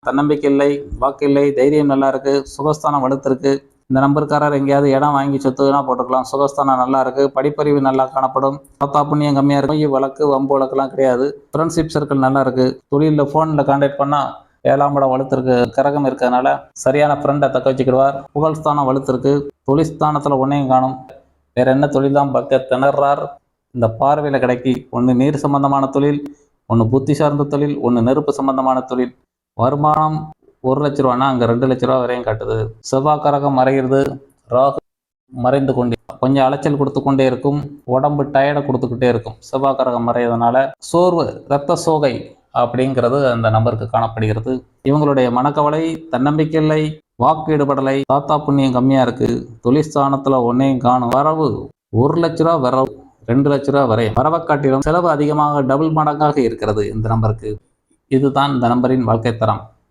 தன்னம்பிக்கை இல்லை, வாக்கு இல்லை, தைரியம் நல்லா இருக்கு, சுகஸ்தானம் வலுத்திருக்கு. இந்த நம்பருக்காரர் எங்கேயாவது இடம் வாங்கி சொத்துனா போட்டுக்கலாம். சுகஸ்தானம் நல்லா இருக்கு, படிப்பறிவு நல்லா காணப்படும், தாத்தா புண்ணியம் கம்மியா இருக்கு, வழக்கு வம்பு வழக்கெல்லாம் கிடையாது. ஃப்ரெண்ட்ஷிப் சர்க்கிள் நல்லா இருக்கு. தொழிலில் ஃபோனில் கான்டாக்ட் பண்ணா 7ஆம் இடம் வலுத்திருக்கு, கிரகம் இருக்கிறதுனால சரியான ஃப்ரெண்டை தக்க வச்சுக்கிடுவார். புகழ்ஸ்தானம் வலுத்திருக்கு, தொழில்ஸ்தானத்தில் ஒன்றையும் காணும். வேற என்ன தொழில் தான் பார்க்க திணறார். இந்த பார்வையில் கிடைக்கி ஒன்று நீர் சம்பந்தமான தொழில், ஒன்று புத்தி சார்ந்த தொழில், ஒன்று நெருப்பு சம்பந்தமான தொழில். வருமானம் 1 லட்ச ரூபானா அங்கே 2 லட்ச ரூபா வரையும் காட்டுது. செவ்வாய் கரகம் மறைகிறது, ராகு மறைந்து கொண்டே கொஞ்சம் அலைச்சல் கொடுத்து கொண்டே இருக்கும், உடம்பு டயர்டை கொடுத்துக்கிட்டே இருக்கும். செவ்வாய் கரகம் மறையதுனால சோர்வு, இரத்த சோகை அப்படிங்கிறது அந்த நபருக்கு காணப்படுகிறது. இவங்களுடைய மனக்கவலை, தன்னம்பிக்கை இல்லை, வாக்கு ஈடுபடலை, தாத்தா புண்ணியம் கம்மியா இருக்கு, தொழிற்ஸ்தானத்துல ஒன்னையும் காணும். வரவு 1 லட்ச ரூபா, வரவு 2 லட்ச ரூபா வரை. வரவை காட்டிலும் செலவு அதிகமாக டபுள் மடங்காக இருக்கிறது இந்த நம்பருக்கு. இதுதான் இந்த நம்பரின் வாழ்க்கை தரம்.